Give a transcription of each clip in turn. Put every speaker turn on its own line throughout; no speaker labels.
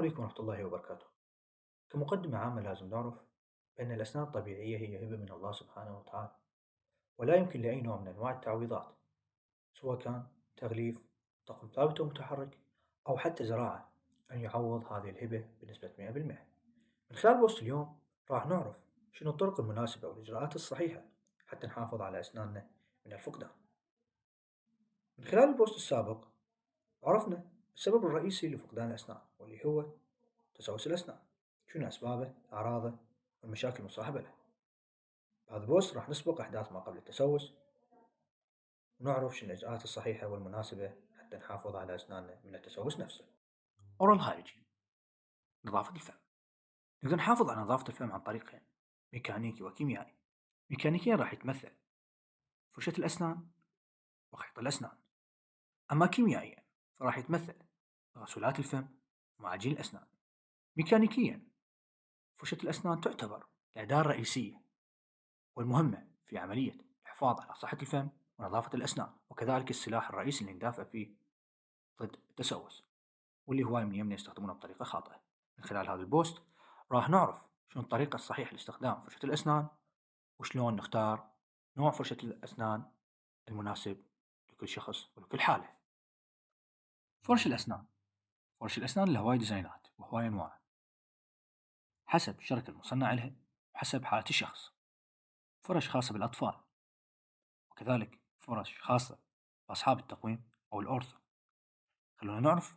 عليكم ورحمة الله وبركاته. كمقدمة عامة لازم نعرف بأن الأسنان الطبيعية هي هبة من الله سبحانه وتعالى، ولا يمكن لأي نوع من أنواع التعويضات، سواء كان تغليف، طقم ثابت ومتحرك، أو حتى زراعة، أن يعوض هذه الهبة بنسبة 100%. من خلال بوست اليوم راح نعرف شنو الطرق المناسبة والإجراءات الصحيحة حتى نحافظ على أسناننا من الفقدان. من خلال البوست السابق عرفنا السبب الرئيسي لفقدان الأسنان واللي هو تسوس الأسنان، شنو أسبابه، أعراضه، والمشاكل المصاحبة له. بهذا البوست راح نسبق أحداث ما قبل التسوس ونعرف شنو الإجراءات الصحيحة والمناسبة حتى نحافظ على أسناننا من التسوس نفسه. أورال هايجين، نظافة الفم. نقدر نحافظ على نظافة الفم عن طريقين: ميكانيكي وكيميائي. ميكانيكيا راح يتمثل فرشة الأسنان وخيط الأسنان، أما كيميائيا فراح يتمثل غسولات الفم ومعاجين الأسنان. ميكانيكيا فرشة الأسنان تعتبر الأداة الرئيسية والمهمة في عملية الحفاظ على صحة الفم ونظافة الأسنان، وكذلك السلاح الرئيسي اللي ندافع فيه ضد التسوس، واللي هواي من يمنا يستخدمونه بطريقة خاطئة. من خلال هذا البوست راح نعرف شنو الطريقة الصحيحة لاستخدام فرشة الأسنان، وشلون نختار نوع فرشة الأسنان المناسب لكل شخص ولكل حالة. فرش الأسنان. فرش الأسنان له هواي ديزاينات وهواي أنواع حسب الشركة المصنعة لها وحسب حالة الشخص. فرش خاصة بالأطفال، وكذلك فرش خاصة بأصحاب التقويم أو الأورثو. خلونا نعرف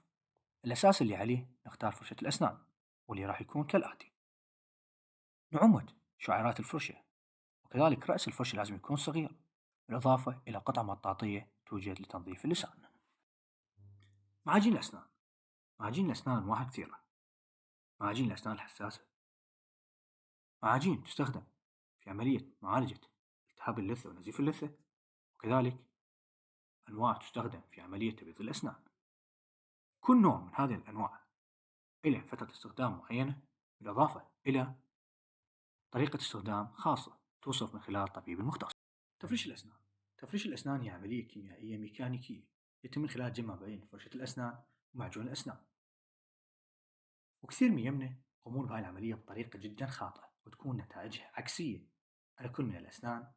الأساس اللي عليه نختار فرشة الأسنان، واللي راح يكون كالآتي: نعومة شعيرات الفرشة، وكذلك رأس الفرشة لازم يكون صغير، بالإضافة إلى قطعة مطاطية توجد لتنظيف اللسان. معاجين الأسنان. معاجين الأسنان أنواع كثيرة: معاجين الأسنان الحساسة، معاجين تستخدم في عملية معالجة التهاب اللثة ونزيف اللثة، وكذلك أنواع تستخدم في عملية تبييض الأسنان. كل نوع من هذه الأنواع إلى فترة استخدام معينة، بالإضافة إلى طريقة استخدام خاصة توصف من خلال الطبيب المختص. تفريش الأسنان. تفريش الأسنان هي عملية كيميائية ميكانيكية يتم من خلال جمع بين فرشة الأسنان ومعجون الأسنان، وكثير من يمنا يقومون بهاي العملية بطريقة جدا خاطئة وتكون نتائجها عكسية على كل من الأسنان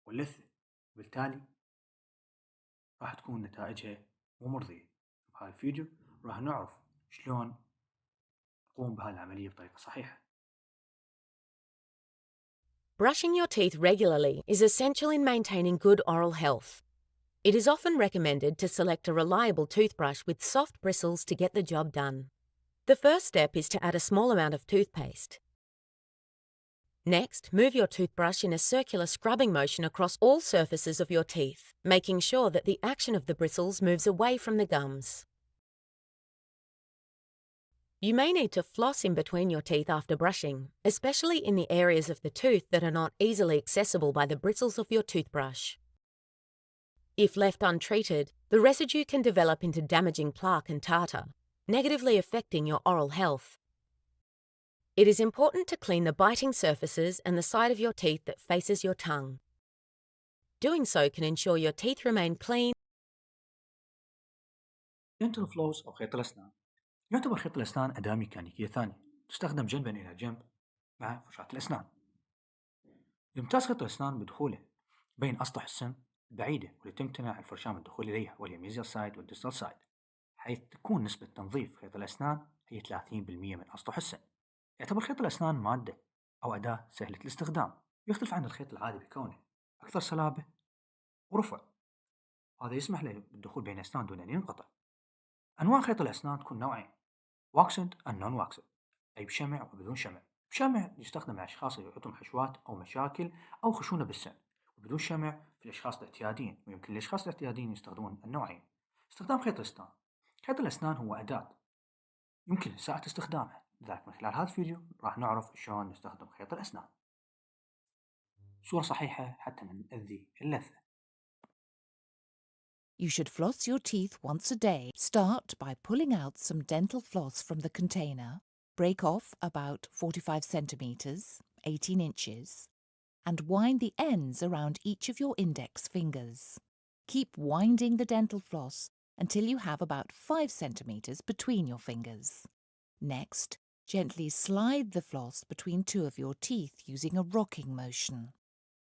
واللثة، وبالتالي راح تكون نتائجها مو مرضية. بهذا الفيديو راح نعرف شلون نقوم بهاي العملية بطريقة صحيحة.
Brushing your teeth regularly is essential in maintaining good oral health. It is often recommended to select a reliable toothbrush with soft bristles to get the job done. The first step is to add a small amount of toothpaste. Next, move your toothbrush in a circular scrubbing motion across all surfaces of your teeth, making sure that the action of the bristles moves away from the gums. You may need to floss in between your teeth after brushing, especially in the areas of the tooth that are not easily accessible by the bristles of your toothbrush. If left untreated, the residue can develop into damaging plaque and tartar, negatively affecting your oral health. It is important to clean the biting surfaces and the side of your teeth that faces your tongue. Doing so can ensure your teeth remain clean.
dental floss أو خيط الأسنان. يعتبر خيط الأسنان أداة ميكانيكية ثانية تستخدم جنبا إلى جنب مع فرشاة الأسنان. يمتاز خيط الأسنان بدخوله بين أسطح السن البعيدة، واللي تمتنع الفرشاة من الدخول إليها، وهي الميزيال سايد والديستال سايد، حيث تكون نسبة تنظيف خيط الأسنان هي 30% من أسطح السن. يعتبر خيط الأسنان مادة أو أداة سهلة الاستخدام، يختلف عن الخيط العادي بكونه أكثر صلابة ورفع، وهذا يسمح له بالدخول بين الأسنان دون أن ينقطع. أنواع خيط الأسنان تكون نوعين: واكسد and non واكسد، أي بشمع وبدون شمع. بشمع يستخدم للأشخاص اللي عندهم حشوات أو مشاكل أو خشونة بالسن، وبدون شمع في الأشخاص الاعتياديين، ويمكن الأشخاص الاعتياديين يستخدمون النوعين. استخدام خيط الأسنان. خيط الأسنان هو أداة يمكن ساعة استخدامها، لذلك من خلال هذا الفيديو راح نعرف شلون نستخدم خيط الأسنان بصورة صحيحة حتى ما نأذي اللثة.
You should floss your teeth once a day. Start by pulling out some dental floss from the container. Break off about 45 centimetres, 18 inches, and wind the ends around each of your index fingers. Keep winding the dental floss until you have about 5 centimetres between your fingers. Next, gently slide the floss between two of your teeth using a rocking motion.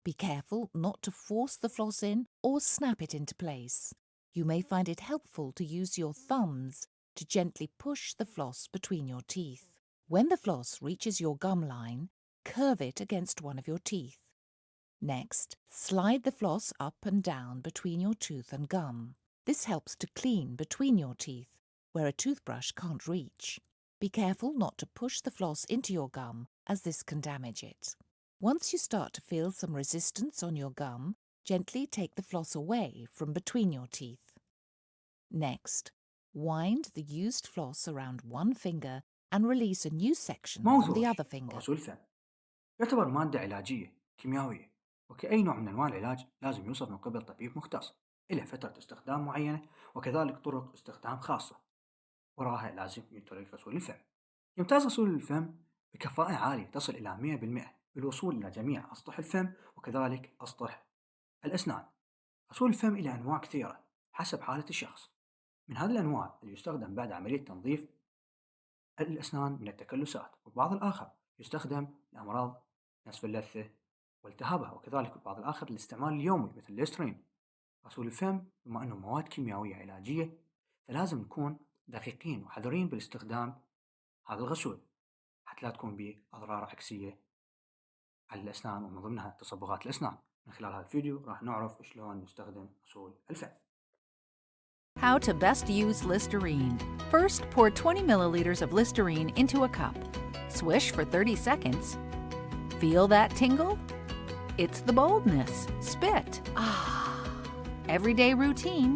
Be careful not to force the floss in or snap it into place. You may find it helpful to use your thumbs to gently push the floss between your teeth. When the floss reaches your gum line, curve it against one of your teeth. Next, slide the floss up and down between your tooth and gum. This helps to clean between your teeth, where a toothbrush can't reach. Be careful not to push the floss into your gum, as this can damage it. Once you start to feel some resistance on your gum, gently take the floss away from between your teeth. Next, wind the used floss around one finger and release a new section
ما هو
from the
زواج
other finger.
غسول الفم يعتبر مادة علاجية كيميائية، وكأي نوع من أنواع العلاج لازم يوصف من قبل طبيب مختص، إله فترة استخدام معينة وكذلك طرق استخدام خاصة، وراها لازم يترك غسول الفم. يمتاز غسول الفم بكفاءة عالية تصل إلى 100% بالوصول إلى جميع أسطح الفم وكذلك أسطح الأسنان. غسول الفم إلى أنواع كثيرة حسب حالة الشخص. من هذه الأنواع اللي يستخدم بعد عملية تنظيف الأسنان من التكلسات، والبعض الآخر يستخدم لأمراض نسف اللثة والتهابها، وكذلك البعض الآخر للاستعمال اليومي مثل الليسترين. غسول الفم بما أنه مواد كيميائية علاجية فلازم نكون دقيقين وحذرين بالاستخدام هذا الغسول حتى لا تكون به أضرار عكسية على الأسنان، ومن ضمنها تصبغات الأسنان. من خلال هذا الفيديو راح نعرف شلون نستخدم غسول الفم.
How to best use Listerine. First, pour 20 milliliters of Listerine into a cup. Swish for 30 seconds. Feel that tingle? It's the boldness. Spit. Everyday routine.